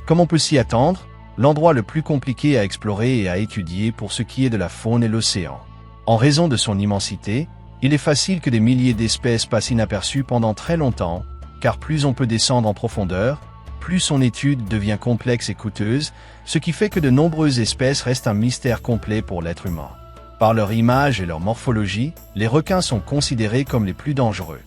Comme on peut s'y attendre, l'endroit le plus compliqué à explorer et à étudier pour ce qui est de la faune est l'océan. En raison de son immensité, il est facile que des milliers d'espèces passent inaperçues pendant très longtemps, car plus on peut descendre en profondeur, plus son étude devient complexe et coûteuse, ce qui fait que de nombreuses espèces restent un mystère complet pour l'être humain. Par leur image et leur morphologie, les requins sont considérés comme les plus dangereux.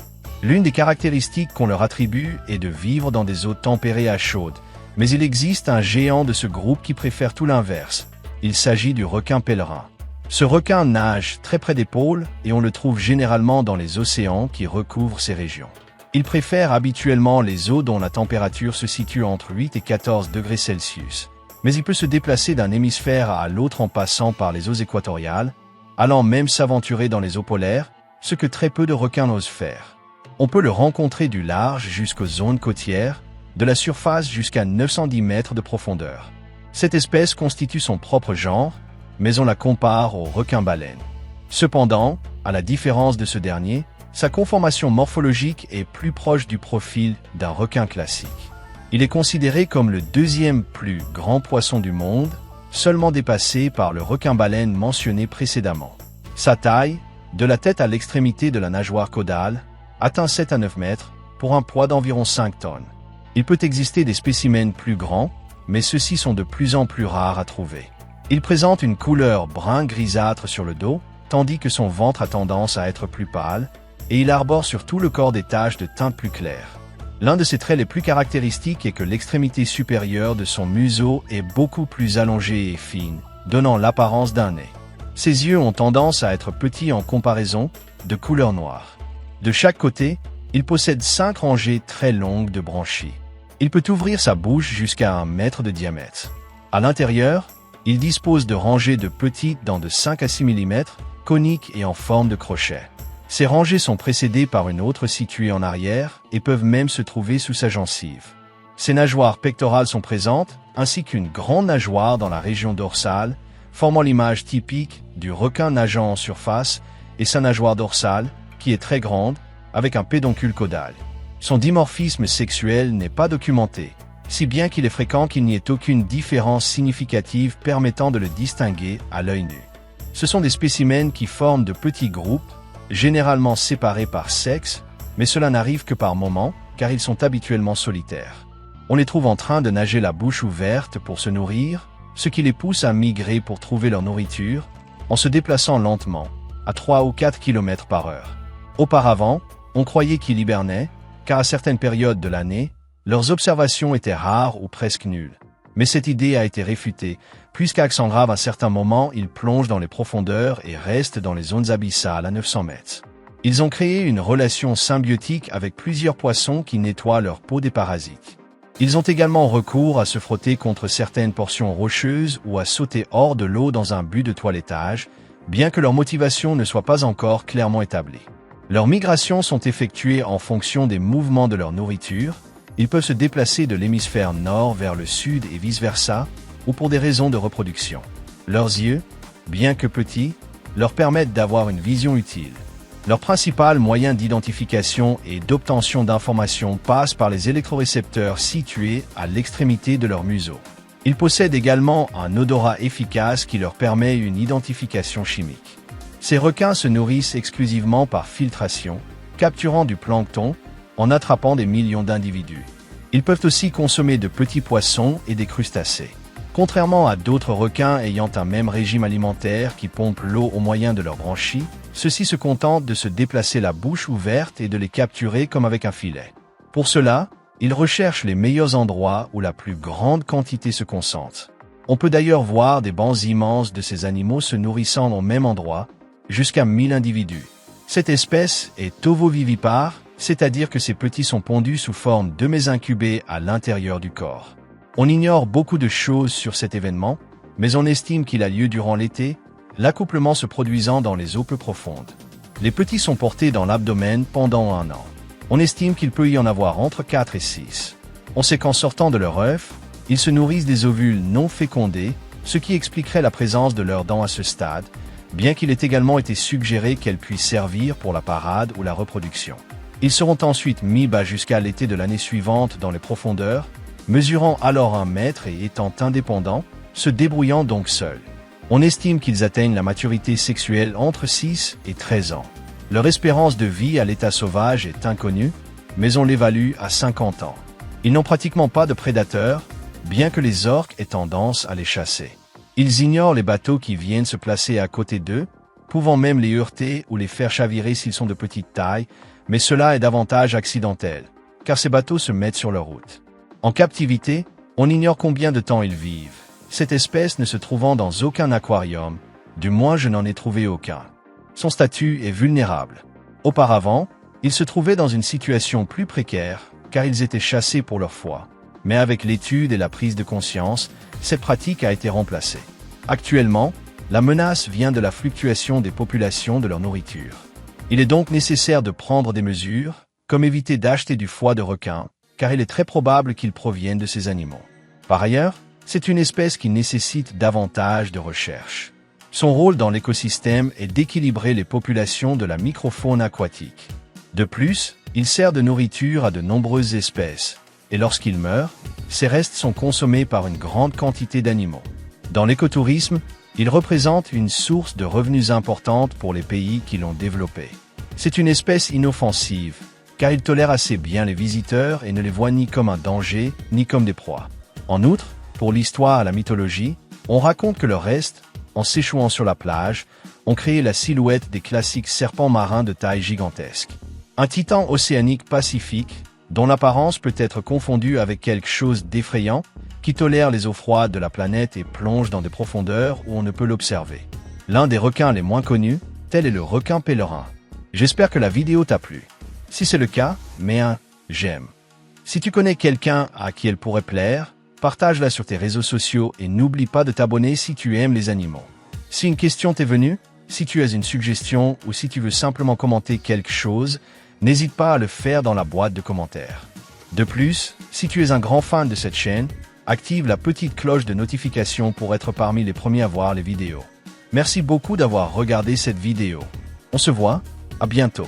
L'une des caractéristiques qu'on leur attribue est de vivre dans des eaux tempérées à chaudes, mais il existe un géant de ce groupe qui préfère tout l'inverse. Il s'agit du requin pèlerin. Ce requin nage très près des pôles et on le trouve généralement dans les océans qui recouvrent ces régions. Il préfère habituellement les eaux dont la température se situe entre 8 et 14 degrés Celsius. Mais il peut se déplacer d'un hémisphère à l'autre en passant par les eaux équatoriales, allant même s'aventurer dans les eaux polaires, ce que très peu de requins n'osent faire. On peut le rencontrer du large jusqu'aux zones côtières, de la surface jusqu'à 910 mètres de profondeur. Cette espèce constitue son propre genre, mais on la compare au requin-baleine. Cependant, à la différence de ce dernier, sa conformation morphologique est plus proche du profil d'un requin classique. Il est considéré comme le deuxième plus grand poisson du monde, seulement dépassé par le requin-baleine mentionné précédemment. Sa taille, de la tête à l'extrémité de la nageoire caudale, atteint 7 à 9 mètres, pour un poids d'environ 5 tonnes. Il peut exister des spécimens plus grands, mais ceux-ci sont de plus en plus rares à trouver. Il présente une couleur brun grisâtre sur le dos, tandis que son ventre a tendance à être plus pâle, et il arbore sur tout le corps des taches de teinte plus claires. L'un de ses traits les plus caractéristiques est que l'extrémité supérieure de son museau est beaucoup plus allongée et fine, donnant l'apparence d'un nez. Ses yeux ont tendance à être petits en comparaison, de couleur noire. De chaque côté, il possède 5 rangées très longues de branchies. Il peut ouvrir sa bouche jusqu'à 1 mètre de diamètre. À l'intérieur, il dispose de rangées de petites dents de 5 à 6 mm, coniques et en forme de crochet. Ces rangées sont précédées par une autre située en arrière et peuvent même se trouver sous sa gencive. Ses nageoires pectorales sont présentes, ainsi qu'une grande nageoire dans la région dorsale, formant l'image typique du requin nageant en surface, et sa nageoire dorsale, qui est très grande, avec un pédoncule caudal. Son dimorphisme sexuel n'est pas documenté, si bien qu'il est fréquent qu'il n'y ait aucune différence significative permettant de le distinguer à l'œil nu. Ce sont des spécimens qui forment de petits groupes, généralement séparés par sexe, mais cela n'arrive que par moments, car ils sont habituellement solitaires. On les trouve en train de nager la bouche ouverte pour se nourrir, ce qui les pousse à migrer pour trouver leur nourriture, en se déplaçant lentement, à 3 ou 4 km par heure. Auparavant, on croyait qu'ils hibernaient, car à certaines périodes de l'année, leurs observations étaient rares ou presque nulles. Mais cette idée a été réfutée, puisqu'à grave à certains moments, ils plongent dans les profondeurs et restent dans les zones abyssales à 900 mètres. Ils ont créé une relation symbiotique avec plusieurs poissons qui nettoient leur peau des parasites. Ils ont également recours à se frotter contre certaines portions rocheuses ou à sauter hors de l'eau dans un but de toilettage, bien que leur motivation ne soit pas encore clairement établie. Leurs migrations sont effectuées en fonction des mouvements de leur nourriture. Ils peuvent se déplacer de l'hémisphère nord vers le sud et vice-versa, ou pour des raisons de reproduction. Leurs yeux, bien que petits, leur permettent d'avoir une vision utile. Leur principal moyen d'identification et d'obtention d'informations passe par les électrorécepteurs situés à l'extrémité de leur museau. Ils possèdent également un odorat efficace qui leur permet une identification chimique. Ces requins se nourrissent exclusivement par filtration, capturant du plancton, en attrapant des millions d'individus. Ils peuvent aussi consommer de petits poissons et des crustacés. Contrairement à d'autres requins ayant un même régime alimentaire qui pompe l'eau au moyen de leurs branchies, ceux-ci se contentent de se déplacer la bouche ouverte et de les capturer comme avec un filet. Pour cela, ils recherchent les meilleurs endroits où la plus grande quantité se concentre. On peut d'ailleurs voir des bancs immenses de ces animaux se nourrissant au même endroit, jusqu'à 1000 individus. Cette espèce est ovovivipare, c'est-à-dire que ces petits sont pondus sous forme de més'incubés à l'intérieur du corps. On ignore beaucoup de choses sur cet événement, mais on estime qu'il a lieu durant l'été, l'accouplement se produisant dans les eaux peu profondes. Les petits sont portés dans l'abdomen pendant 1 an. On estime qu'il peut y en avoir entre 4 et 6. On sait qu'en sortant de leur œuf, ils se nourrissent des ovules non fécondés, ce qui expliquerait la présence de leurs dents à ce stade, bien qu'il ait également été suggéré qu'elles puissent servir pour la parade ou la reproduction. Ils seront ensuite mis bas jusqu'à l'été de l'année suivante dans les profondeurs, mesurant alors 1 mètre et étant indépendants, se débrouillant donc seuls. On estime qu'ils atteignent la maturité sexuelle entre 6 et 13 ans. Leur espérance de vie à l'état sauvage est inconnue, mais on l'évalue à 50 ans. Ils n'ont pratiquement pas de prédateurs, bien que les orques aient tendance à les chasser. Ils ignorent les bateaux qui viennent se placer à côté d'eux, pouvant même les heurter ou les faire chavirer s'ils sont de petite taille, mais cela est davantage accidentel, car ces bateaux se mettent sur leur route. En captivité, on ignore combien de temps ils vivent, cette espèce ne se trouvant dans aucun aquarium, du moins je n'en ai trouvé aucun. Son statut est vulnérable. Auparavant, ils se trouvaient dans une situation plus précaire, car ils étaient chassés pour leur foi. Mais avec l'étude et la prise de conscience, cette pratique a été remplacée. Actuellement, la menace vient de la fluctuation des populations de leur nourriture. Il est donc nécessaire de prendre des mesures, comme éviter d'acheter du foie de requin, car il est très probable qu'il provienne de ces animaux. Par ailleurs, c'est une espèce qui nécessite davantage de recherche. Son rôle dans l'écosystème est d'équilibrer les populations de la microfaune aquatique. De plus, il sert de nourriture à de nombreuses espèces, et lorsqu'il meurt, ses restes sont consommés par une grande quantité d'animaux. Dans l'écotourisme, il représente une source de revenus importante pour les pays qui l'ont développé. C'est une espèce inoffensive, car il tolère assez bien les visiteurs et ne les voit ni comme un danger, ni comme des proies. En outre, pour l'histoire et la mythologie, on raconte que leurs restes, en s'échouant sur la plage, ont créé la silhouette des classiques serpents marins de taille gigantesque. Un titan océanique pacifique, dont l'apparence peut être confondue avec quelque chose d'effrayant, qui tolère les eaux froides de la planète et plonge dans des profondeurs où on ne peut l'observer. L'un des requins les moins connus, tel est le requin pèlerin. J'espère que la vidéo t'a plu. Si c'est le cas, mets un j'aime. Si tu connais quelqu'un à qui elle pourrait plaire, partage-la sur tes réseaux sociaux et n'oublie pas de t'abonner si tu aimes les animaux. Si une question t'est venue, si tu as une suggestion ou si tu veux simplement commenter quelque chose, n'hésite pas à le faire dans la boîte de commentaires. De plus, si tu es un grand fan de cette chaîne, active la petite cloche de notification pour être parmi les premiers à voir les vidéos. Merci beaucoup d'avoir regardé cette vidéo. On se voit, à bientôt.